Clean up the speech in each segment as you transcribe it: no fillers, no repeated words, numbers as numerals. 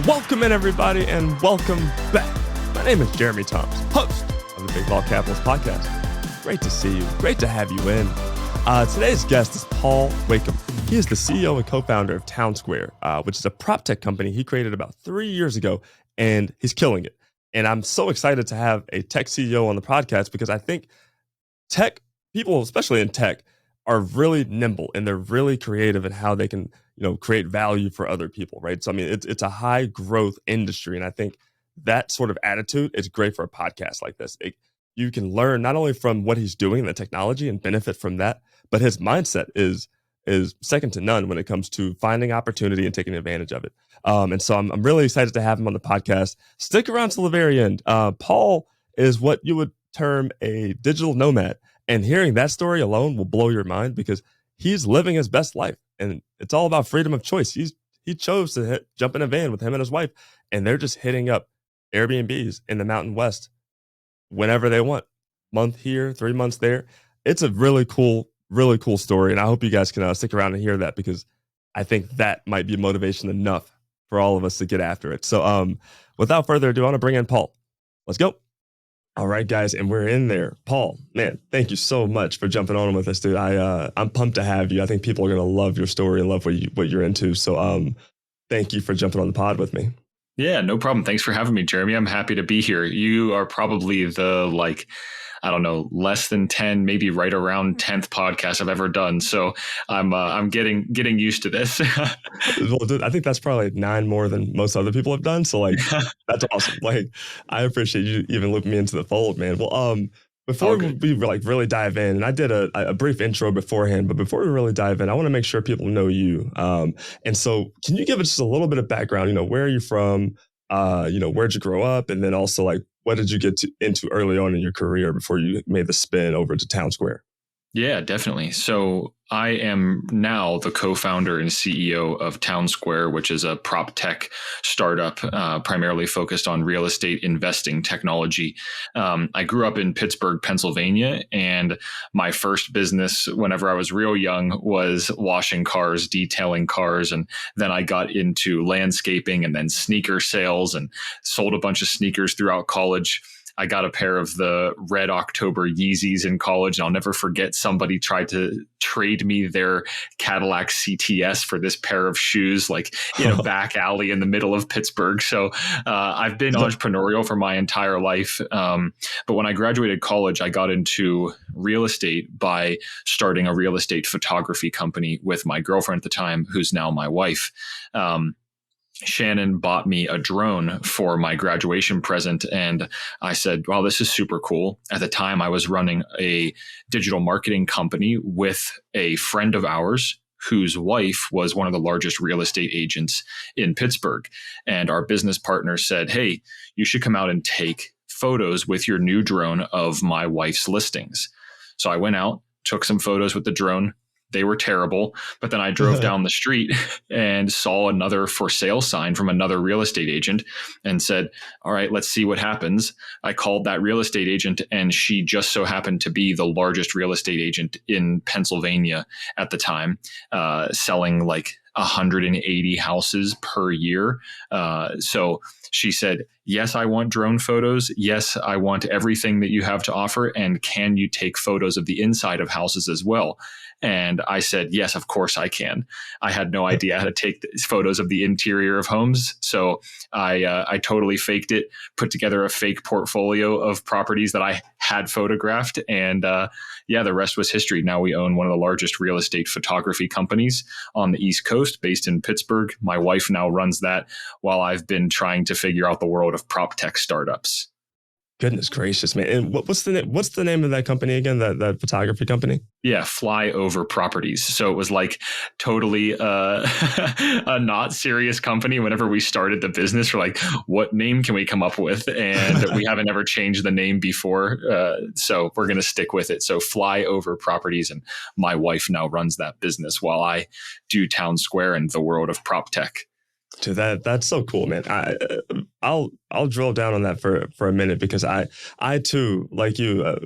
Welcome in, everybody, and welcome back. My name is Jeremy Thomas, host of the Big Ball Capitalist Podcast. Great to see you. Great to have you in. Today's guest is Paul Wakim. He is the CEO and co-founder of TwnSqr, which is a PropTech company he created about 3 years ago, and he's killing it. And I'm so excited to have a tech CEO on the podcast because I think tech people, especially in tech, are really nimble and they're really creative in how they can, create value for other people, right? So, I mean, it's a high growth industry. And I think that sort of attitude is great for a podcast like this. You can learn not only from what he's doing in the technology and benefit from that, but his mindset is second to none when it comes to finding opportunity and taking advantage of it. And so I'm really excited to have him on the podcast. Stick around till the very end. Paul is what you would term a digital nomad. And hearing that story alone will blow your mind because he's living his best life. And it's all about freedom of choice. He chose to jump in a van with him and his wife, and they're just hitting up Airbnbs in the Mountain West whenever they want. Month here, 3 months there. It's a really cool story. And I hope you guys can stick around and hear that because I think that might be motivation enough for all of us to get after it. So without further ado, I want to bring in Paul. Let's go. All right, guys, and we're in there. Paul, man, thank you so much for jumping on with us, dude. I'm pumped to have you. I think people are going to love your story and love what you're into. So thank you for jumping on the pod with me. Yeah, no problem. Thanks for having me, Jeremy. I'm happy to be here. You are probably the less than 10, maybe right around 10th podcast I've ever done. So I'm getting used to this. Well, dude, I think that's probably 9 more than most other people have done. So that's awesome. I appreciate you even looping me into the fold, man. Well, before we really dive in, and I did a brief intro beforehand, but before we really dive in, I want to make sure people know you. And so can you give us just a little bit of background, where are you from? Where'd you grow up? And then also what did you get into early on in your career before you made the spin over to TwnSqr? Yeah, definitely. So I am now the co-founder and CEO of TwnSqr, which is a PropTech startup primarily focused on real estate investing technology. I grew up in Pittsburgh, Pennsylvania, and my first business whenever I was real young was washing cars, detailing cars. And then I got into landscaping and then sneaker sales and sold a bunch of sneakers throughout college. I got a pair of the Red October Yeezys in college, and I'll never forget somebody tried to trade me their Cadillac CTS for this pair of shoes, in a back alley in the middle of Pittsburgh. So I've been entrepreneurial for my entire life. But when I graduated college, I got into real estate by starting a real estate photography company with my girlfriend at the time, who's now my wife. Shannon bought me a drone for my graduation present. And I said, wow, this is super cool. At the time, I was running a digital marketing company with a friend of ours whose wife was one of the largest real estate agents in Pittsburgh. And our business partner said, hey, you should come out and take photos with your new drone of my wife's listings. So I went out, took some photos with the drone. They were terrible. But then I drove down the street and saw another for sale sign from another real estate agent and said, all right, let's see what happens. I called that real estate agent, and she just so happened to be the largest real estate agent in Pennsylvania at the time, selling 180 houses per year. So she said, yes, I want drone photos. Yes, I want everything that you have to offer. And can you take photos of the inside of houses as well? And I said, yes, of course I can. I had no idea how to take photos of the interior of homes. So I totally faked it, put together a fake portfolio of properties that I had photographed. And the rest was history. Now we own one of the largest real estate photography companies on the East Coast, based in Pittsburgh. My wife now runs that while I've been trying to figure out the world of PropTech startups. Goodness gracious, man. And what's the name of that company again, that photography company? Yeah, Flyover Properties. So it was totally a not serious company. Whenever we started the business, we're like, what name can we come up with? And we haven't ever changed the name before. So we're going to stick with it. So Flyover Properties, and my wife now runs that business while I do TwnSqr and the world of PropTech. Dude, that's so cool, man. I'll drill down on that for a minute because I too, like you,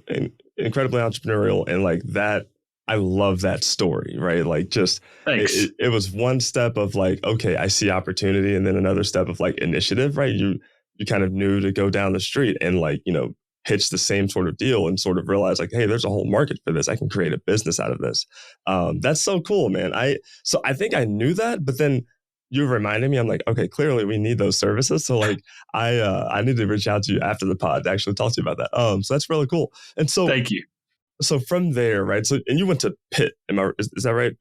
incredibly entrepreneurial, and that I love that story, right? Like just Thanks. it was one step of like, okay, I see opportunity, and then another step of like initiative, right? You kind of knew to go down the street and like, pitch the same sort of deal and sort of realize like, hey, there's a whole market for this. I can create a business out of this. That's so cool, man. I think I knew that, but then you reminded me, I'm like, okay, clearly we need those services. So like I need to reach out to you after the pod to actually talk to you about that. So that's really cool. And Thank you. so from there, right? So and you went to Pitt, is that right?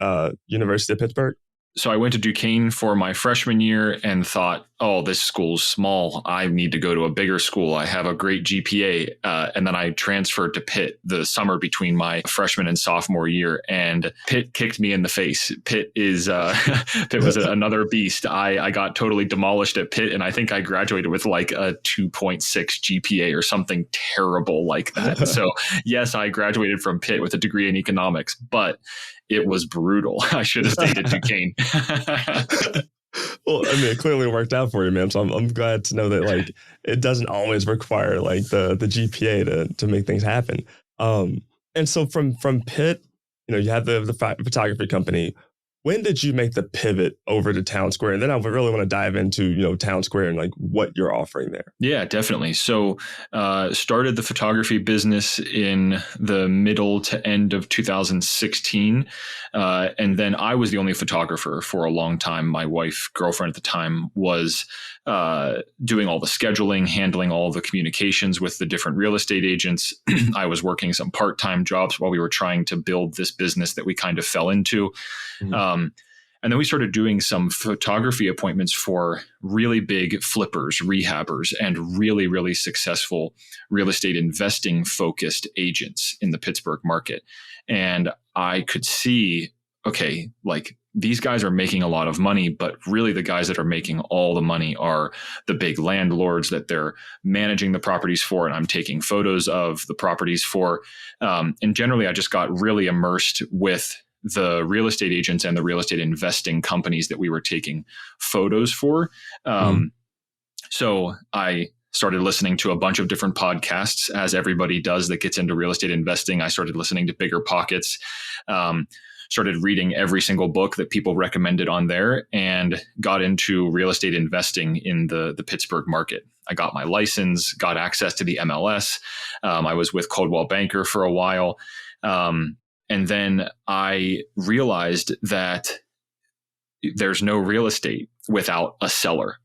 University of Pittsburgh. So I went to Duquesne for my freshman year and thought, oh, this school's small. I need to go to a bigger school. I have a great GPA. And then I transferred to Pitt the summer between my freshman and sophomore year, and Pitt kicked me in the face. Pitt was another beast. I got totally demolished at Pitt, and I think I graduated with like a 2.6 GPA or something terrible like that. So yes, I graduated from Pitt with a degree in economics, but it was brutal. I should have stayed at Duquesne. Well, I mean, it clearly worked out for you, man. So I'm glad to know that like it doesn't always require like the GPA to make things happen. And so from Pitt, you had the photography company. When did you make the pivot over to TwnSqr? And then I would really want to dive into, TwnSqr and like what you're offering there. Yeah, definitely. So started the photography business in the middle to end of 2016. And then I was the only photographer for a long time. My girlfriend at the time, was doing all the scheduling, handling all the communications with the different real estate agents. I was working some part-time jobs while we were trying to build this business that we kind of fell into. Mm-hmm. And then we started doing some photography appointments for really big flippers, rehabbers, and really, really successful real estate investing focused agents in the Pittsburgh market. And I could see, okay, like these guys are making a lot of money, but really the guys that are making all the money are the big landlords that they're managing the properties for, and I'm taking photos of the properties for. And generally, I just got really immersed with the real estate agents and the real estate investing companies that we were taking photos for. So I started listening to a bunch of different podcasts, as everybody does that gets into real estate investing. I started listening to Bigger Pockets, started reading every single book that people recommended on there, and got into real estate investing in the Pittsburgh market. I got my license, got access to the MLS. I was with Coldwell Banker for a while. And then I realized that there's no real estate without a seller.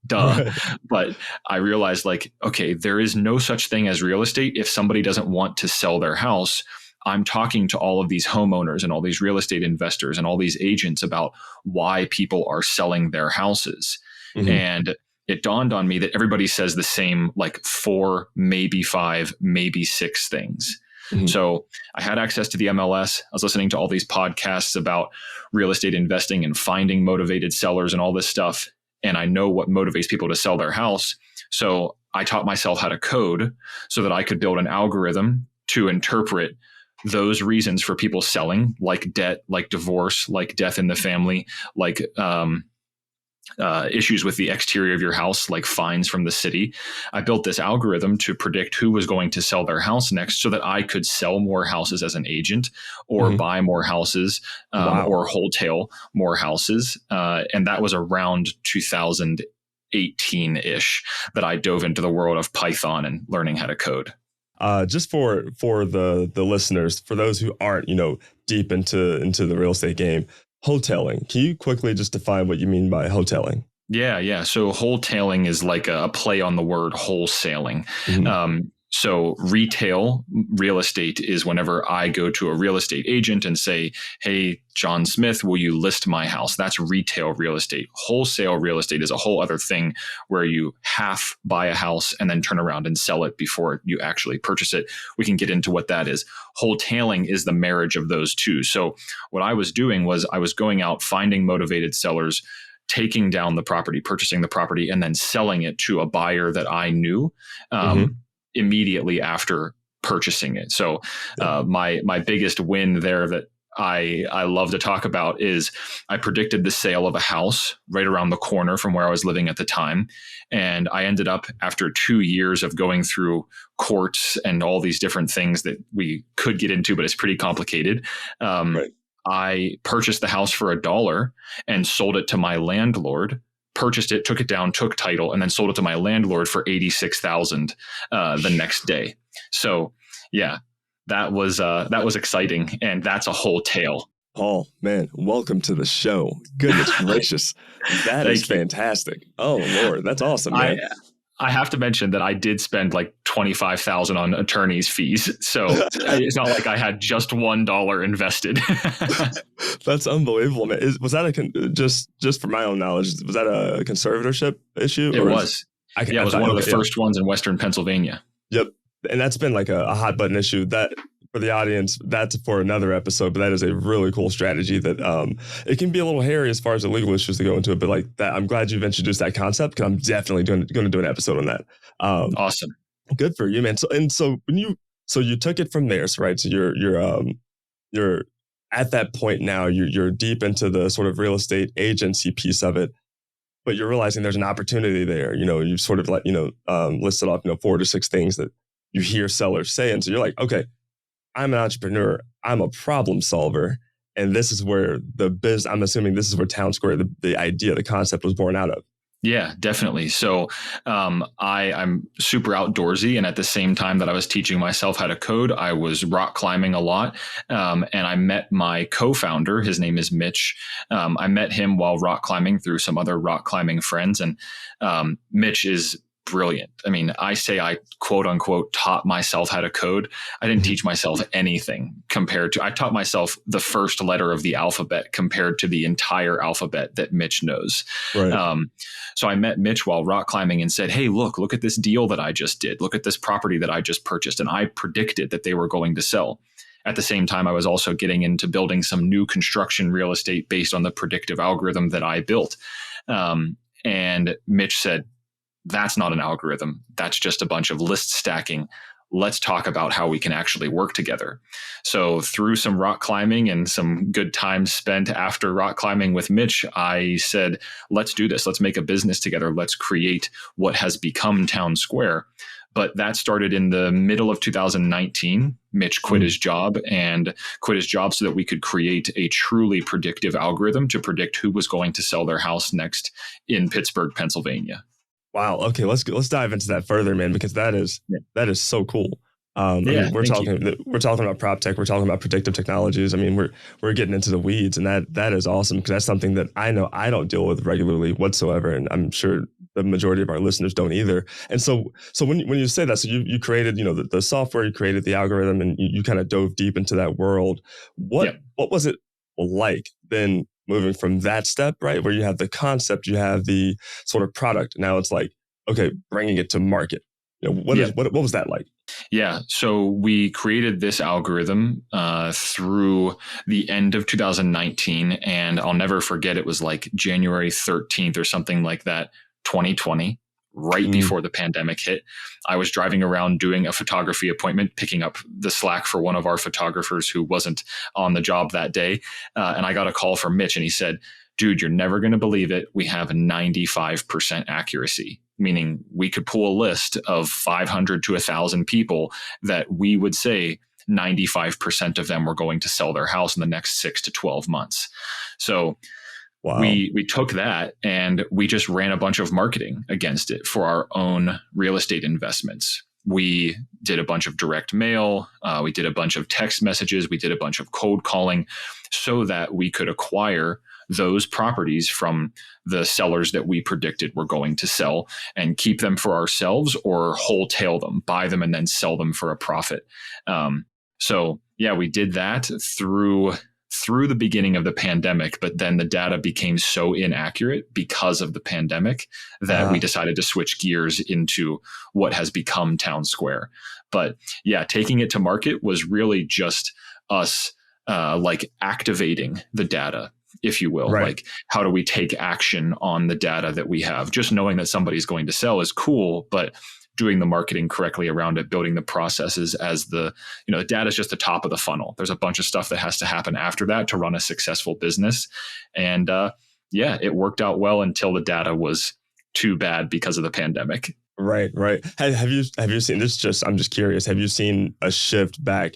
Duh. Right. But I realized like, okay, there is no such thing as real estate if somebody doesn't want to sell their house. I'm talking to all of these homeowners and all these real estate investors and all these agents about why people are selling their houses. Mm-hmm. And it dawned on me that everybody says the same, like 4, maybe 5, maybe 6 things. Mm-hmm. So I had access to the MLS. I was listening to all these podcasts about real estate investing and finding motivated sellers and all this stuff. And I know what motivates people to sell their house. So I taught myself how to code so that I could build an algorithm to interpret those reasons for people selling, like debt, like divorce, like death in the family, like issues with the exterior of your house, like fines from the city. I built this algorithm to predict who was going to sell their house next so that I could sell more houses as an agent or buy more houses or wholetail more houses. And that was around 2018-ish that I dove into the world of Python and learning how to code. Just for the listeners, for those who aren't, deep into the real estate game, wholetailing. Can you quickly just define what you mean by wholetailing? Yeah. So wholetailing is like a play on the word wholesaling. Mm-hmm. So retail real estate is whenever I go to a real estate agent and say, hey, John Smith, will you list my house? That's retail real estate. Wholesale real estate is a whole other thing where you half buy a house and then turn around and sell it before you actually purchase it. We can get into what that is. Wholetailing is the marriage of those two. So what I was doing was I was going out, finding motivated sellers, taking down the property, purchasing the property, and then selling it to a buyer that I knew. Immediately after purchasing it. So my biggest win there that I love to talk about is I predicted the sale of a house right around the corner from where I was living at the time. And I ended up, after 2 years of going through courts and all these different things that we could get into, but it's pretty complicated. Right. I purchased the house for $1 and sold it to my landlord, purchased it, took it down, took title, and then sold it to my landlord for $86,000 the next day. So yeah, that was exciting, and that's a whole tale. Paul, man, welcome to the show. Goodness gracious. That is fantastic. Oh, Lord. That's awesome, man. I have to mention that I did spend like $25,000 on attorney's fees. So it's not like I had just $1 invested. That's unbelievable, man. Was that just for my own knowledge, was that a conservatorship issue? It was. It was one of the first ones in Western Pennsylvania. Yep. And that's been like a hot button issue that for the audience, that's for another episode, but that is a really cool strategy that it can be a little hairy as far as the legal issues that go into it. But like that, I'm glad you've introduced that concept because I'm definitely going to do an episode on that. Awesome. Good for you, man. So when you took it from there, so right. So you're at that point now, you're deep into the sort of real estate agency piece of it, but you're realizing there's an opportunity there. You sort of listed off, 4 to 6 things that you hear sellers say. And so you're like, okay, I'm an entrepreneur. I'm a problem solver. And this is where I'm assuming this is where TwnSqr, the idea, the concept was born out of. Yeah, definitely. So I'm super outdoorsy. And at the same time that I was teaching myself how to code, I was rock climbing a lot. And I met my co-founder. His name is Mitch. I met him while rock climbing through some other rock climbing friends. And Mitch is brilliant. I mean, I say I quote unquote taught myself how to code. I didn't teach myself anything I taught myself the first letter of the alphabet compared to the entire alphabet that Mitch knows. Right. So I met Mitch while rock climbing and said, hey, look at this deal that I just did. Look at this property that I just purchased. And I predicted that they were going to sell. At the same time, I was also getting into building some new construction real estate based on the predictive algorithm that I built. And Mitch said, that's not an algorithm. That's just a bunch of list stacking. Let's talk about how we can actually work together. So through some rock climbing and some good time spent after rock climbing with Mitch, I said, let's do this. Let's make a business together. Let's create what has become TwnSqr. But that started in the middle of 2019. Mitch quit his job so that we could create a truly predictive algorithm to predict who was going to sell their house next in Pittsburgh, Pennsylvania. Wow. Okay, let's dive into that further, man, because that is so cool. We're talking about PropTech, we're talking about predictive technologies. I mean, we're getting into the weeds, and that is awesome because that's something that I know I don't deal with regularly whatsoever, and I'm sure the majority of our listeners don't either. And so when you say that, so you created the software, you created the algorithm, and you kind of dove deep into that world. What was it like then? Moving from that step, right, where you have the concept, you have the sort of product. Now it's like, okay, bringing it to market. What was that like? Yeah, so we created this algorithm through the end of 2019, and I'll never forget. It was like January 13th or something like that, 2020. Right before the pandemic hit. I was driving around doing a photography appointment, picking up the slack for one of our photographers who wasn't on the job that day. And I got a call from Mitch and he said, dude, you're never going to believe it. We have 95% accuracy, meaning we could pull a list of 500 to 1,000 people that we would say 95% of them were going to sell their house in the next 6 to 12 months. So wow. We took that and we just ran a bunch of marketing against it for our own real estate investments. We did a bunch of direct mail. We did a bunch of text messages. We did a bunch of cold calling so that we could acquire those properties from the sellers that we predicted were going to sell and keep them for ourselves or wholetail them, buy them and then sell them for a profit. We did that through the beginning of the pandemic, but then the data became so inaccurate because of the pandemic that we decided to switch gears into what has become TwnSqr. But taking it to market was really just us activating the data, if you will. Right. Like, how do we take action on the data that we have? Just knowing that somebody's going to sell is cool, but doing the marketing correctly around it, building the processes as the data is just the top of the funnel. There's a bunch of stuff that has to happen after that to run a successful business. And it worked out well until the data was too bad because of the pandemic. Right. Have you seen this? I'm just curious. Have you seen a shift back?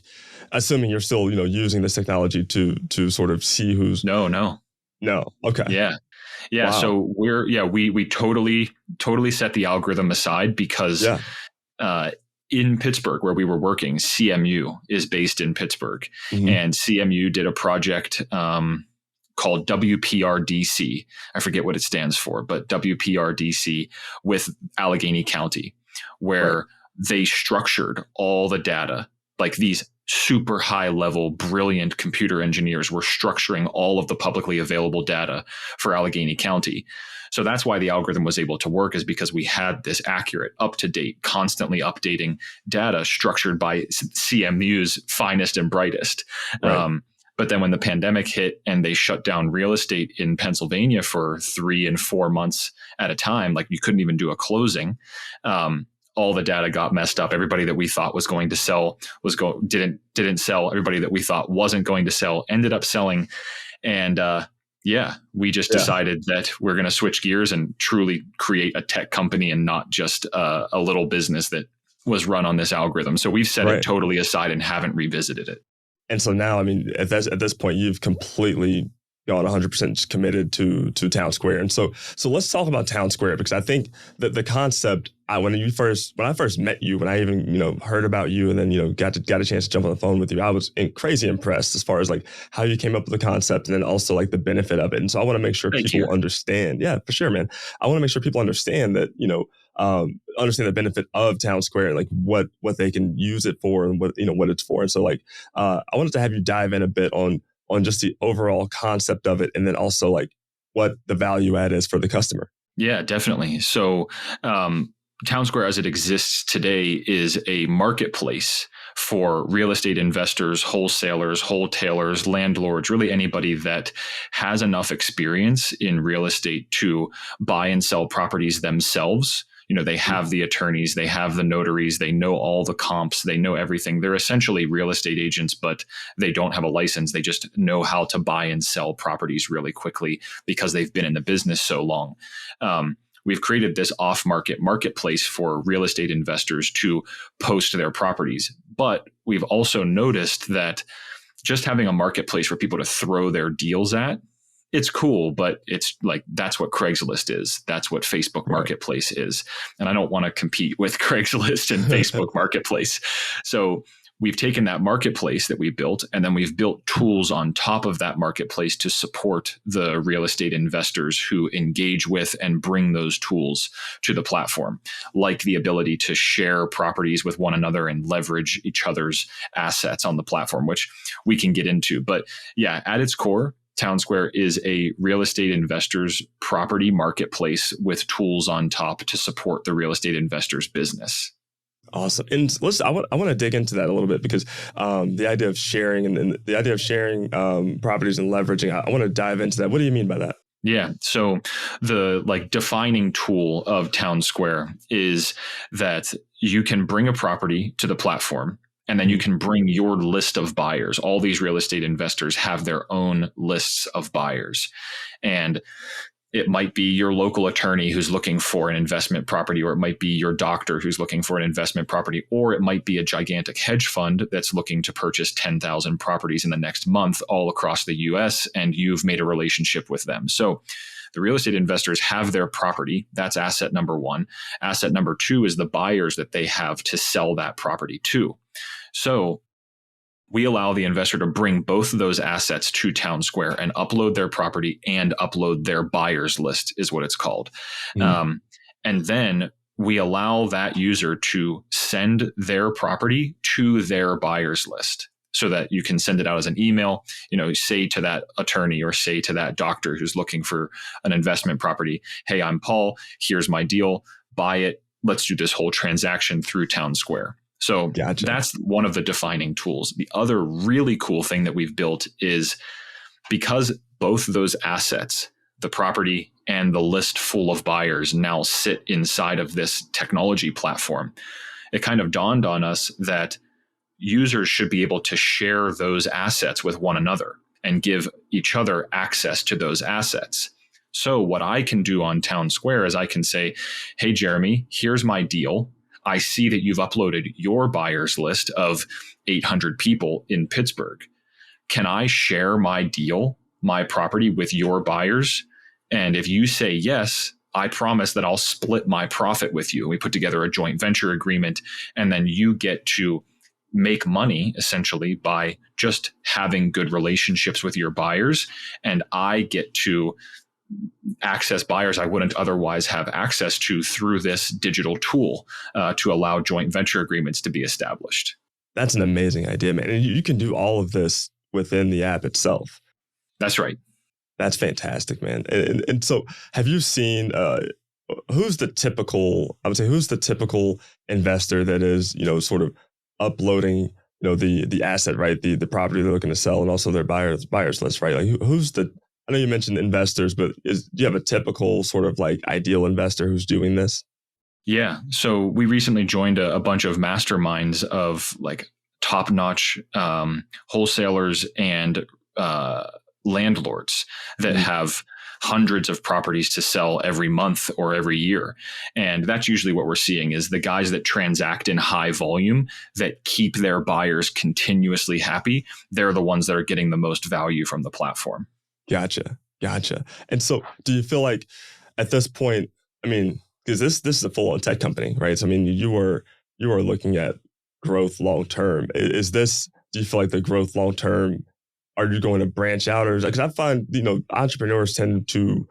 Assuming you're still, using this technology to sort of see who's No. Okay. Yeah. Wow. So we totally set the algorithm aside because in Pittsburgh, where we were working, CMU is based in Pittsburgh, and CMU did a project called WPRDC. I forget what it stands for, but WPRDC with Allegheny County, where they structured all the data. Like these super high level, brilliant computer engineers were structuring all of the publicly available data for Allegheny County. So that's why the algorithm was able to work, is because we had this accurate, up to date, constantly updating data structured by CMU's finest and brightest. Right. But then when the pandemic hit and they shut down real estate in Pennsylvania for 3 and 4 months at a time, like you couldn't even do a closing, all the data got messed up. Everybody that we thought was going to sell didn't sell. Everybody that we thought wasn't going to sell ended up selling. And we just decided that we're going to switch gears and truly create a tech company and not just a little business that was run on this algorithm. So we've set it totally aside and haven't revisited it. And so now, I mean, at this point, you've completely gone 100% committed to TwnSqr. And so let's talk about TwnSqr, because I think that the concept, when I first met you, when I even, heard about you and then, got a chance to jump on the phone with you, I was crazy impressed as far as like how you came up with the concept and then also like the benefit of it. And so I want to make sure people understand. Yeah, for sure, man. I want to make sure people understand that, understand the benefit of TwnSqr, like what they can use it for and what it's for. And so like, I wanted to have you dive in a bit on just the overall concept of it, and then also like what the value add is for the customer. Yeah, definitely. So TwnSqr as it exists today is a marketplace for real estate investors, wholesalers, wholetalers, landlords, really anybody that has enough experience in real estate to buy and sell properties themselves. They have the attorneys, they have the notaries, they know all the comps, they know everything. They're essentially real estate agents, but they don't have a license. They just know how to buy and sell properties really quickly because they've been in the business so long. We've created this off-market marketplace for real estate investors to post their properties. But we've also noticed that just having a marketplace for people to throw their deals at, it's cool, but it's like, that's what Craigslist is. That's what Facebook Marketplace is. And I don't want to compete with Craigslist and Facebook Marketplace. So we've taken that marketplace that we built, and then we've built tools on top of that marketplace to support the real estate investors who engage with and bring those tools to the platform, like the ability to share properties with one another and leverage each other's assets on the platform, which we can get into. But yeah, at its core, TwnSqr is a real estate investors property marketplace with tools on top to support the real estate investors business. Awesome. And I want to dig into that a little bit, because the idea of sharing and the idea of sharing properties and leveraging, I want to dive into that. What do you mean by that? Yeah. So the defining tool of TwnSqr is that you can bring a property to the platform, and then you can bring your list of buyers. All these real estate investors have their own lists of buyers. And it might be your local attorney who's looking for an investment property, or it might be your doctor who's looking for an investment property, or it might be a gigantic hedge fund that's looking to purchase 10,000 properties in the next month all across the US, and you've made a relationship with them. So the real estate investors have their property. That's asset number one. Asset number two is the buyers that they have to sell that property to. So we allow the investor to bring both of those assets to TwnSqr and upload their property and upload their buyers list, is what it's called. And then we allow that user to send their property to their buyers list, so that you can send it out as an email, say to that attorney or say to that doctor who's looking for an investment property, hey, I'm Paul, here's my deal, buy it. Let's do this whole transaction through TwnSqr. So Gotcha. That's one of the defining tools. The other really cool thing that we've built is, because both of those assets, the property and the list full of buyers now sit inside of this technology platform. It kind of dawned on us that users should be able to share those assets with one another and give each other access to those assets. So what I can do on TwnSqr is I can say, hey, Jeremy, here's my deal. I see that you've uploaded your buyers list of 800 people in Pittsburgh. Can I share my deal, my property with your buyers? And if you say yes, I promise that I'll split my profit with you. We put together a joint venture agreement, and then you get to make money essentially by just having good relationships with your buyers. And I get to access buyers I wouldn't otherwise have access to through this digital tool to allow joint venture agreements to be established. That's an amazing idea, man. And you can do all of this within the app itself. That's right. That's fantastic, man. And so have you seen who's the typical investor that is, sort of uploading, the asset, right? The property they're looking to sell, and also their buyers list, right? Like I know you mentioned investors, but do you have a typical sort of like ideal investor who's doing this? Yeah. So we recently joined a bunch of masterminds of like top-notch wholesalers and landlords that have hundreds of properties to sell every month or every year. And that's usually what we're seeing is the guys that transact in high volume that keep their buyers continuously happy. They're the ones that are getting the most value from the platform. Gotcha. And so do you feel like at this point, I mean, because this is a full-on tech company, right? So I mean, you are looking at growth long-term. Do you feel like the growth long-term, are you going to branch out? Or because I find, entrepreneurs tend to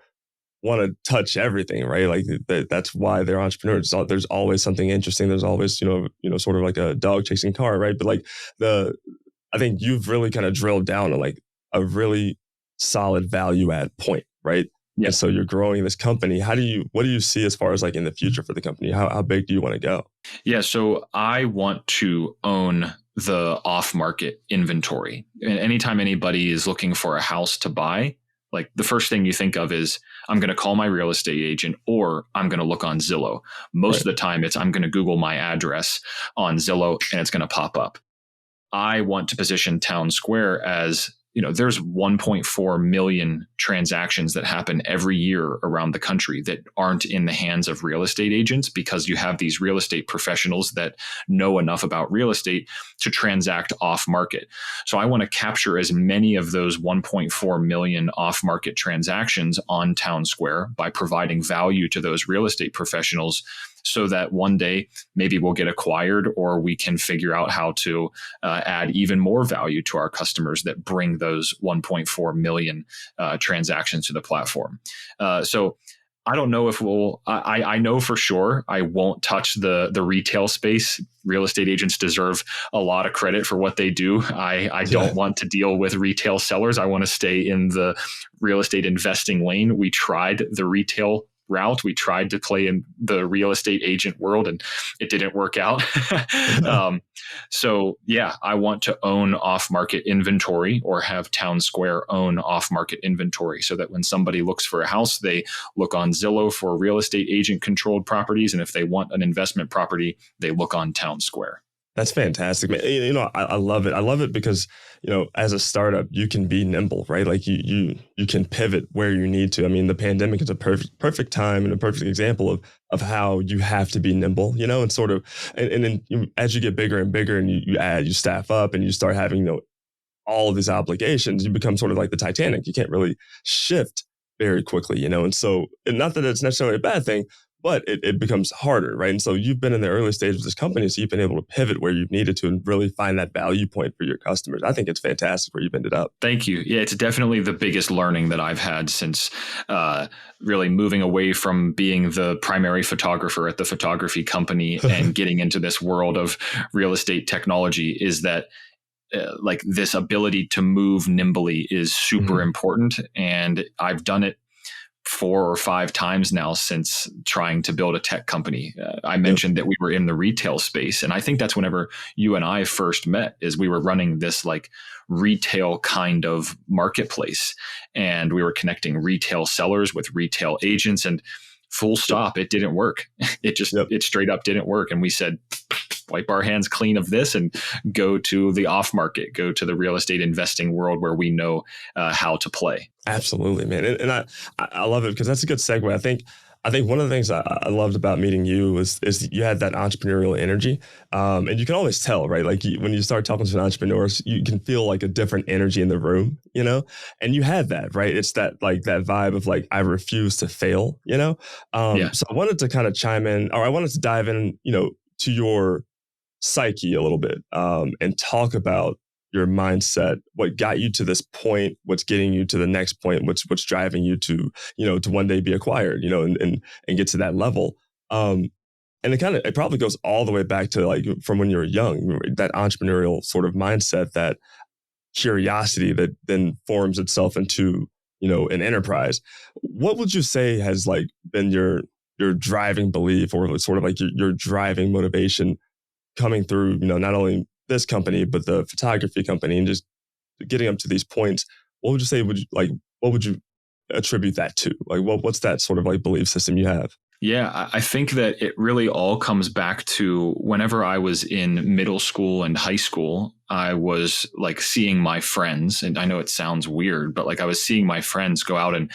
want to touch everything, right? Like that's why they're entrepreneurs. So there's always something interesting. There's always, sort of like a dog chasing car, right? But like I think you've really kind of drilled down on like a really solid value add point, right? Yeah. And so you're growing this company. What do you see as far as like in the future for the company? How big do you want to go? Yeah. So I want to own the off-market inventory. And anytime anybody is looking for a house to buy, like the first thing you think of is I'm going to call my real estate agent or I'm going to look on Zillow. Most of the time it's I'm going to Google my address on Zillow and it's going to pop up. I want to position TwnSqr as, there's 1.4 million transactions that happen every year around the country that aren't in the hands of real estate agents because you have these real estate professionals that know enough about real estate to transact off market. So I want to capture as many of those 1.4 million off market transactions on TwnSqr by providing value to those real estate professionals so that one day maybe we'll get acquired or we can figure out how to add even more value to our customers that bring those 1.4 million transactions to the platform. So I don't know if I know for sure I won't touch the retail space. Real estate agents deserve a lot of credit for what they do. I don't want to deal with retail sellers. I want to stay in the real estate investing lane. We tried the retail route. We tried to play in the real estate agent world and it didn't work out. So yeah, I want to own off-market inventory or have TwnSqr own off-market inventory so that when somebody looks for a house, they look on Zillow for real estate agent controlled properties. And if they want an investment property, they look on TwnSqr. That's fantastic, man. I love it. I love it because, as a startup, you can be nimble, right? Like you can pivot where you need to. I mean, the pandemic is a perfect time and a perfect example of how you have to be nimble, and sort of, and then as you get bigger and bigger and you staff up and you start having, all of these obligations, you become sort of like the Titanic. You can't really shift very quickly, and so, and not that it's necessarily a bad thing, but it becomes harder, right? And so you've been in the early stage of this company, so you've been able to pivot where you've needed to and really find that value point for your customers. I think it's fantastic where you've ended up. Thank you. Yeah, it's definitely the biggest learning that I've had since really moving away from being the primary photographer at the photography company and getting into this world of real estate technology is that like this ability to move nimbly is super important. And I've done it 4 or 5 times now since trying to build a tech company. I mentioned that we were in the retail space, and I think that's whenever you and I first met, is we were running this like retail kind of marketplace, and we were connecting retail sellers with retail agents, and full stop, it didn't work. It straight up didn't work. And we said, wipe our hands clean of this and go to the off market, go to the real estate investing world where we know how to play. Absolutely, man. And I love it because that's a good segue. I think one of the things I loved about meeting you is you had that entrepreneurial energy. And you can always tell, right? Like when you start talking to entrepreneurs, you can feel like a different energy in the room, and you had that, right? It's that like that vibe of like, I refuse to fail, So I wanted to kind of chime in, or I wanted to dive in, to your psyche a little bit, and talk about your mindset, what got you to this point, what's getting you to the next point, what's driving you to, to one day be acquired, and get to that level. And it probably goes all the way back to like from when you were young, that entrepreneurial sort of mindset, that curiosity that then forms itself into, an enterprise. What would you say has like been your driving belief, or sort of like your driving motivation coming through, not only this company, but the photography company, and just getting up to these points? What would you say, what would you attribute that to? Like, what's that sort of like belief system you have? Yeah, I think that it really all comes back to whenever I was in middle school and high school, I was like seeing my friends, and I know it sounds weird, but like I was seeing my friends go out and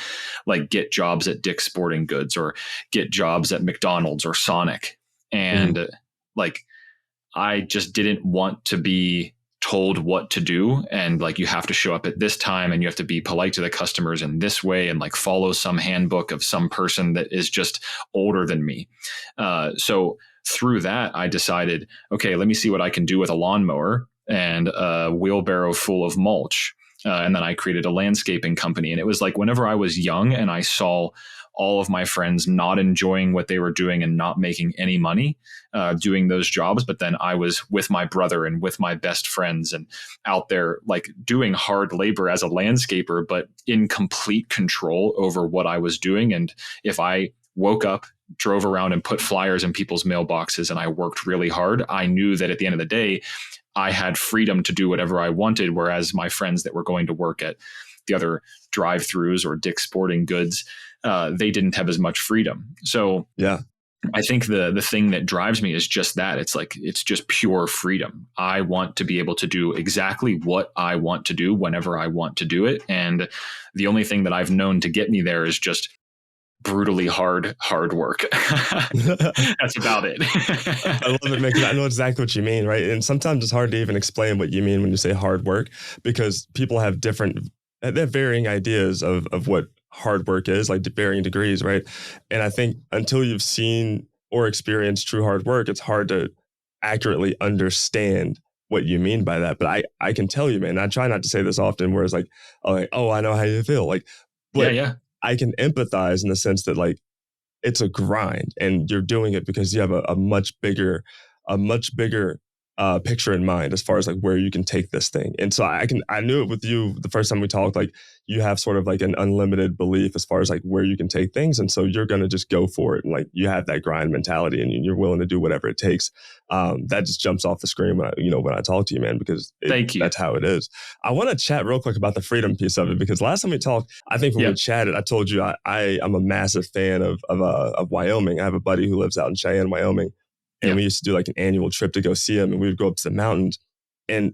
like get jobs at Dick's Sporting Goods or get jobs at McDonald's or Sonic. And like, I just didn't want to be told what to do, and like you have to show up at this time and you have to be polite to the customers in this way and like follow some handbook of some person that is just older than me. So through that, I decided, okay, let me see what I can do with a lawnmower and a wheelbarrow full of mulch. And then I created a landscaping company. And it was like whenever I was young and I saw all of my friends not enjoying what they were doing and not making any money doing those jobs. But then I was with my brother and with my best friends and out there like doing hard labor as a landscaper, but in complete control over what I was doing. And if I woke up, drove around and put flyers in people's mailboxes and I worked really hard, I knew that at the end of the day, I had freedom to do whatever I wanted. Whereas my friends that were going to work at the other drive-throughs or Dick's Sporting Goods, they didn't have as much freedom. So yeah, I think the thing that drives me is just that. It's just pure freedom. I want to be able to do exactly what I want to do whenever I want to do it. And the only thing that I've known to get me there is just brutally hard work. That's about it. I love it, man, because I know exactly what you mean, right? And sometimes it's hard to even explain what you mean when you say hard work, because people have varying ideas of what hard work is, like varying degrees, right? And I think until you've seen or experienced true hard work, it's hard to accurately understand what you mean by that. But I can tell you, man, I try not to say this often, where it's like, oh, I know how you feel. Like, but yeah. I can empathize in the sense that like it's a grind and you're doing it because you have a much bigger picture in mind as far as like where you can take this thing. And so I knew it with you the first time we talked, like you have sort of like an unlimited belief as far as like where you can take things. And so you're going to just go for it. And like you have that grind mentality and you're willing to do whatever it takes. That just jumps off the screen when I talk to you, man, because Thank you. That's how it is. I want to chat real quick about the freedom piece of it, because last time we talked, I think when we chatted, I told you I'm a massive fan of Wyoming. I have a buddy who lives out in Cheyenne, Wyoming. And we used to do like an annual trip to go see him, and we would go up to the mountains. And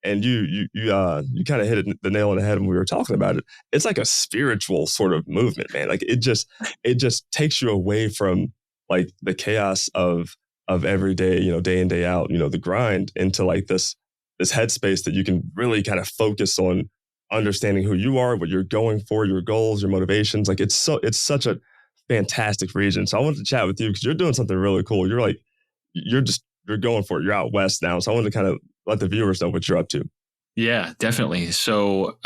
you kind of hit the nail on the head when we were talking about it. It's like a spiritual sort of movement, man. Like it just takes you away from like the chaos of every day, day in, day out, the grind, into like this headspace that you can really kind of focus on understanding who you are, what you're going for, your goals, your motivations. Like it's such a fantastic region. So I wanted to chat with you because you're doing something really cool. You're going for it. You're out west now. So I wanted to kind of let the viewers know what you're up to. Yeah, definitely. So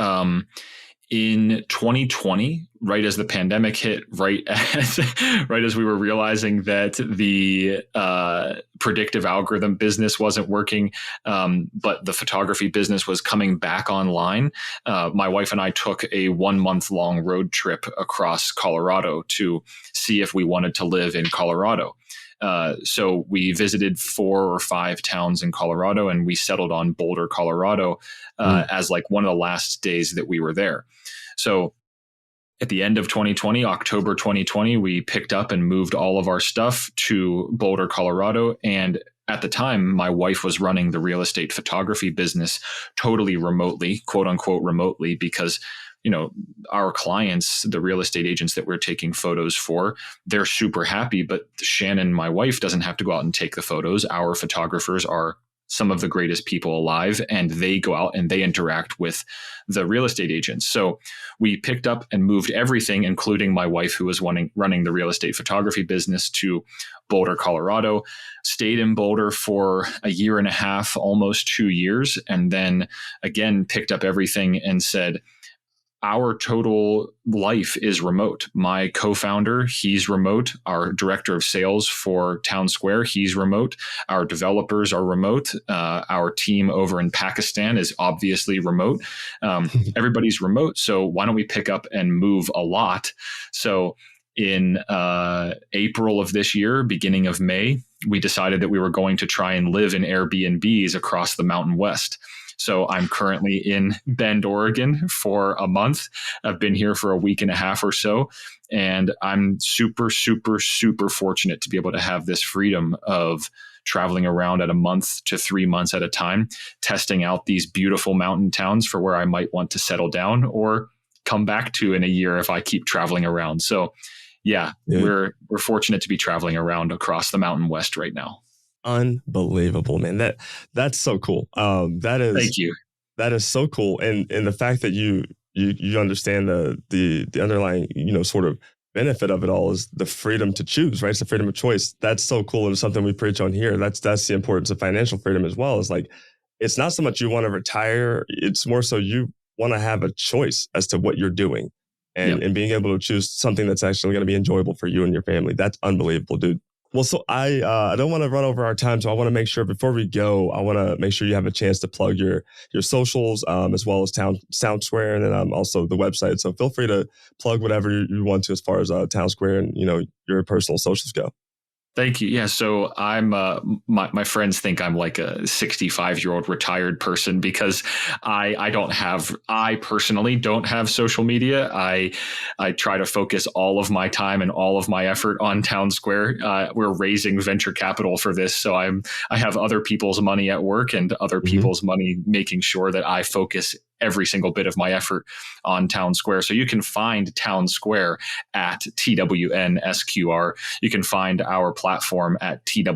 in 2020, right as the pandemic hit, right as we were realizing that the predictive algorithm business wasn't working, but the photography business was coming back online, my wife and I took a 1-month-long road trip across Colorado to see if we wanted to live in Colorado. So we visited 4 or 5 towns in Colorado, and we settled on Boulder, Colorado, as like one of the last days that we were there. So at the end of 2020, October 2020, we picked up and moved all of our stuff to Boulder, Colorado. And at the time, my wife was running the real estate photography business totally remotely, quote unquote, remotely, because our clients, the real estate agents that we're taking photos for, they're super happy. But Shannon, my wife, doesn't have to go out and take the photos. Our photographers are some of the greatest people alive, and they go out and they interact with the real estate agents. So we picked up and moved everything, including my wife, who was running the real estate photography business, to Boulder, Colorado, stayed in Boulder for a year and a half, almost 2 years, and then again picked up everything and said, our total life is remote. My co-founder, he's remote. Our director of sales for TwnSqr, he's remote. Our developers are remote. Our team over in Pakistan is obviously remote. Everybody's remote. So why don't we pick up and move a lot? So in April of this year, beginning of May, we decided that we were going to try and live in Airbnbs across the Mountain West. So I'm currently in Bend, Oregon for a month. I've been here for a week and a half or so. And I'm super, super, super fortunate to be able to have this freedom of traveling around at a month to 3 months at a time, testing out these beautiful mountain towns for where I might want to settle down or come back to in a year if I keep traveling around. So yeah. We're fortunate to be traveling around across the Mountain West right now. Unbelievable, man. That's so cool. Thank you. That is so cool. And the fact that you understand the underlying, sort of benefit of it all is the freedom to choose, right? It's the freedom of choice. That's so cool. And it's something we preach on here. That's the importance of financial freedom as well. It's like, it's not so much you want to retire. It's more so you want to have a choice as to what you're doing and being able to choose something that's actually going to be enjoyable for you and your family. That's unbelievable, dude. Well, so I don't want to run over our time, so I want to make sure before we go, I want to make sure you have a chance to plug your socials as well as TwnSqr and then also the website. So feel free to plug whatever you want to as far as TwnSqr and your personal socials go. Thank you. Yeah. So I'm, my friends think I'm like a 65-year-old retired person because I personally don't have social media. I try to focus all of my time and all of my effort on TwnSqr. We're raising venture capital for this. So I have other people's money at work and other people's money, making sure that I focus every single bit of my effort on TwnSqr. So you can find TwnSqr at TwnSqr. You can find our platform at TwnSqr.com.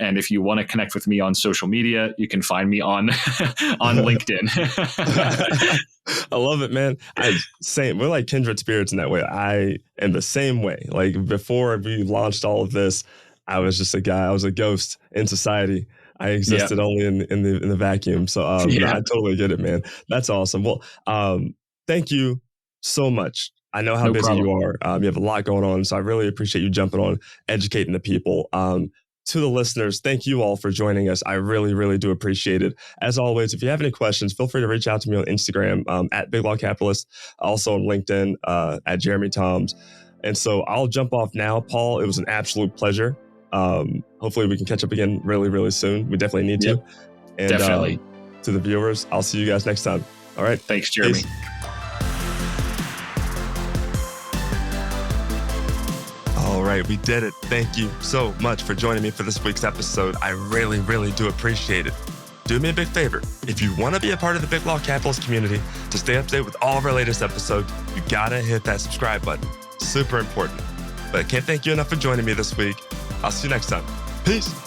And if you want to connect with me on social media, you can find me on LinkedIn. I love it, man. We're like kindred spirits in that way. I am the same way. Like before we launched all of this, I was just a guy. I was a ghost in society. I existed only in the vacuum. So I totally get it, man. That's awesome. Well, thank you so much. I know how busy you are. You have a lot going on. So I really appreciate you jumping on, educating the people. To the listeners, thank you all for joining us. I really, really do appreciate it. As always, if you have any questions, feel free to reach out to me on Instagram at Big Law Capitalist, also on LinkedIn at Jeremy Toms. And so I'll jump off now. Paul, it was an absolute pleasure. Hopefully we can catch up again really, really soon. We definitely need to. And definitely. To the viewers, I'll see you guys next time. All right. Thanks, Jeremy. Peace. All right, we did it. Thank you so much for joining me for this week's episode. I really, really do appreciate it. Do me a big favor. If you want to be a part of the Big Law Capitalist community to stay up to date with all of our latest episodes, you gotta hit that subscribe button. Super important. But I can't thank you enough for joining me this week. I'll see you next time. Peace.